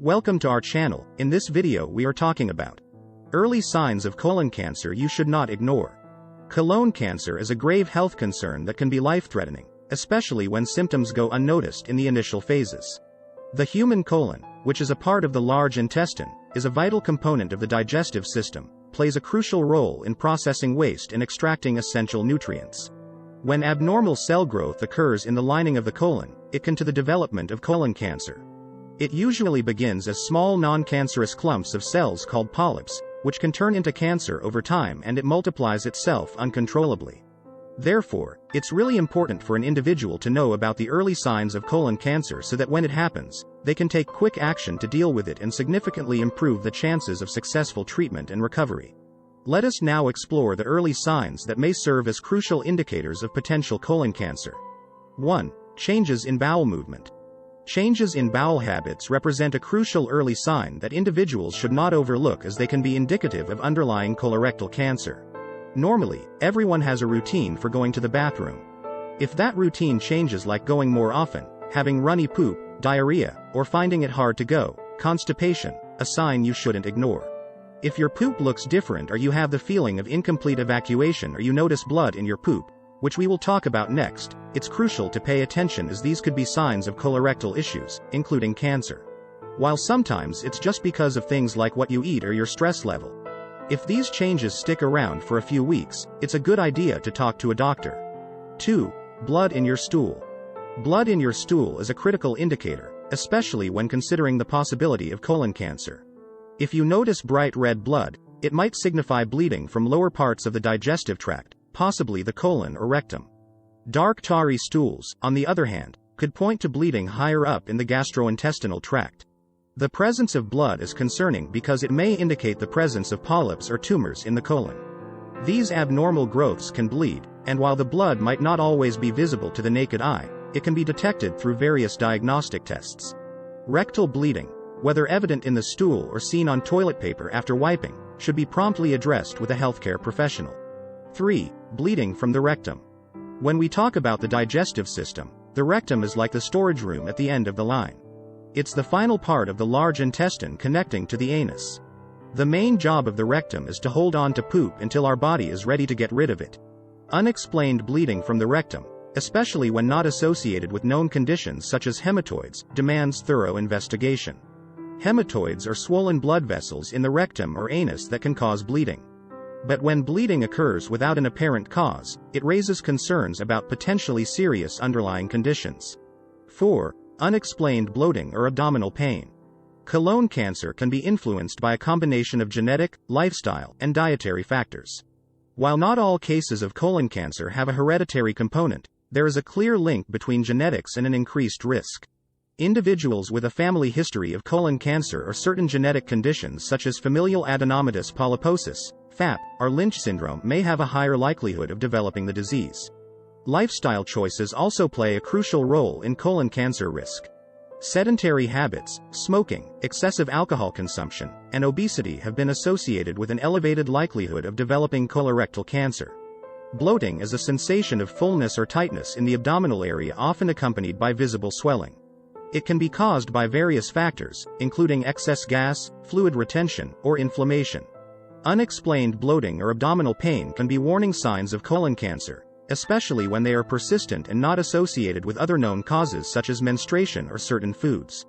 Welcome to our channel. In this video we are talking about early signs of colon cancer you should not ignore. Colon cancer is a grave health concern that can be life-threatening, especially when symptoms go unnoticed in the initial phases. The human colon, which is a part of the large intestine, is a vital component of the digestive system, plays a crucial role in processing waste and extracting essential nutrients. When abnormal cell growth occurs in the lining of the colon, it can lead to the development of colon cancer. It usually begins as small non-cancerous clumps of cells called polyps, which can turn into cancer over time, and it multiplies itself uncontrollably. Therefore, it's really important for an individual to know about the early signs of colon cancer so that when it happens, they can take quick action to deal with it and significantly improve the chances of successful treatment and recovery. Let us now explore the early signs that may serve as crucial indicators of potential colon cancer. 1. Changes in bowel movement. Changes in bowel habits represent a crucial early sign that individuals should not overlook, as they can be indicative of underlying colorectal cancer. Normally, everyone has a routine for going to the bathroom. If that routine changes, like going more often, having runny poop, diarrhea, or finding it hard to go, constipation, a sign you shouldn't ignore. If your poop looks different, or you have the feeling of incomplete evacuation, or you notice blood in your poop, which we will talk about next, it's crucial to pay attention, as these could be signs of colorectal issues, including cancer. While sometimes it's just because of things like what you eat or your stress level. If these changes stick around for a few weeks, it's a good idea to talk to a doctor. 2. Blood in your stool. Blood in your stool is a critical indicator, especially when considering the possibility of colon cancer. If you notice bright red blood, it might signify bleeding from lower parts of the digestive tract, possibly the colon or rectum. Dark tarry stools, on the other hand, could point to bleeding higher up in the gastrointestinal tract. The presence of blood is concerning because it may indicate the presence of polyps or tumors in the colon. These abnormal growths can bleed, and while the blood might not always be visible to the naked eye, it can be detected through various diagnostic tests. Rectal bleeding, whether evident in the stool or seen on toilet paper after wiping, should be promptly addressed with a healthcare professional. 3. Bleeding from the rectum. When we talk about the digestive system, the rectum is like the storage room at the end of the line. It's the final part of the large intestine connecting to the anus. The main job of the rectum is to hold on to poop until our body is ready to get rid of it. Unexplained bleeding from the rectum, especially when not associated with known conditions such as hematoids, demands thorough investigation. Hematoids are swollen blood vessels in the rectum or anus that can cause bleeding. But when bleeding occurs without an apparent cause, it raises concerns about potentially serious underlying conditions. 4. Unexplained bloating or abdominal pain. Colon cancer can be influenced by a combination of genetic, lifestyle, and dietary factors. While not all cases of colon cancer have a hereditary component, there is a clear link between genetics and an increased risk. Individuals with a family history of colon cancer or certain genetic conditions such as familial adenomatous polyposis, FAP, or Lynch syndrome may have a higher likelihood of developing the disease. Lifestyle choices also play a crucial role in colon cancer risk. Sedentary habits, smoking, excessive alcohol consumption, and obesity have been associated with an elevated likelihood of developing colorectal cancer. Bloating is a sensation of fullness or tightness in the abdominal area, often accompanied by visible swelling. It can be caused by various factors, including excess gas, fluid retention, or inflammation. Unexplained bloating or abdominal pain can be warning signs of colon cancer, especially when they are persistent and not associated with other known causes such as menstruation or certain foods.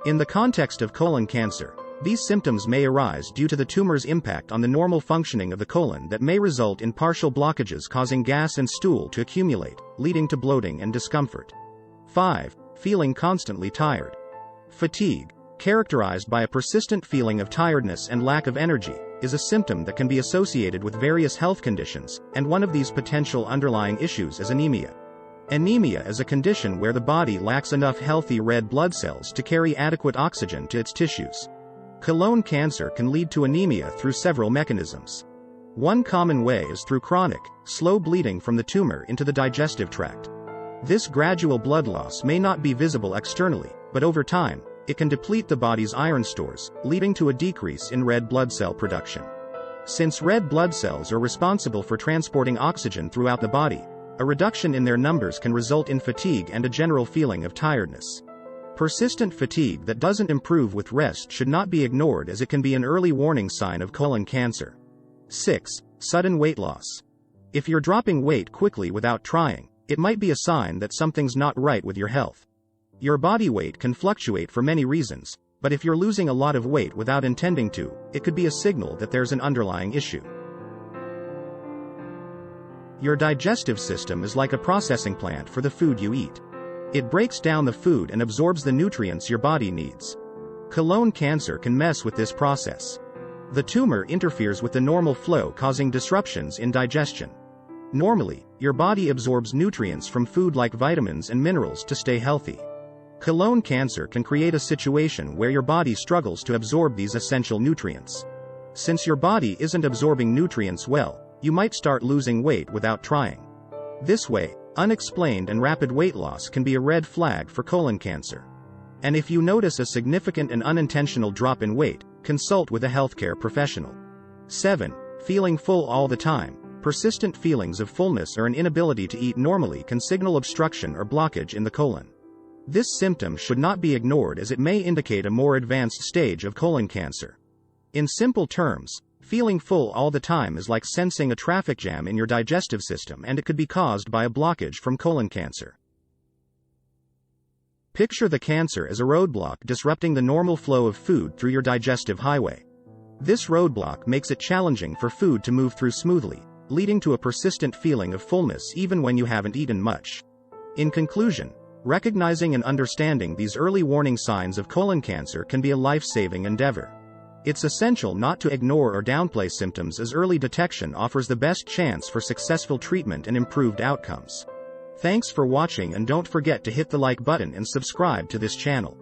In the context of colon cancer, these symptoms may arise due to the tumor's impact on the normal functioning of the colon that may result in partial blockages causing gas and stool to accumulate, leading to bloating and discomfort. 5. Feeling constantly tired. Fatigue, characterized by a persistent feeling of tiredness and lack of energy, is a symptom that can be associated with various health conditions, and one of these potential underlying issues is anemia. Anemia is a condition where the body lacks enough healthy red blood cells to carry adequate oxygen to its tissues. Colon cancer can lead to anemia through several mechanisms. One common way is through chronic, slow bleeding from the tumor into the digestive tract. This gradual blood loss may not be visible externally, but over time, it can deplete the body's iron stores, leading to a decrease in red blood cell production. Since red blood cells are responsible for transporting oxygen throughout the body, a reduction in their numbers can result in fatigue and a general feeling of tiredness. Persistent fatigue that doesn't improve with rest should not be ignored, as it can be an early warning sign of colon cancer. 6. Sudden weight loss. If you're dropping weight quickly without trying, it might be a sign that something's not right with your health. Your body weight can fluctuate for many reasons, but if you're losing a lot of weight without intending to, it could be a signal that there's an underlying issue. Your digestive system is like a processing plant for the food you eat. It breaks down the food and absorbs the nutrients your body needs. Colon cancer can mess with this process. The tumor interferes with the normal flow, causing disruptions in digestion. Normally, your body absorbs nutrients from food like vitamins and minerals to stay healthy. Colon cancer can create a situation where your body struggles to absorb these essential nutrients. Since your body isn't absorbing nutrients well, you might start losing weight without trying. This way, unexplained and rapid weight loss can be a red flag for colon cancer. And if you notice a significant and unintentional drop in weight, consult with a healthcare professional. 7. Feeling full all the time. Persistent feelings of fullness or an inability to eat normally can signal obstruction or blockage in the colon. This symptom should not be ignored, as it may indicate a more advanced stage of colon cancer. In simple terms, feeling full all the time is like sensing a traffic jam in your digestive system, and it could be caused by a blockage from colon cancer. Picture the cancer as a roadblock disrupting the normal flow of food through your digestive highway. This roadblock makes it challenging for food to move through smoothly, leading to a persistent feeling of fullness even when you haven't eaten much. In conclusion, recognizing and understanding these early warning signs of colon cancer can be a life-saving endeavor. It's essential not to ignore or downplay symptoms, as early detection offers the best chance for successful treatment and improved outcomes. Thanks for watching, and don't forget to hit the like button and subscribe to this channel.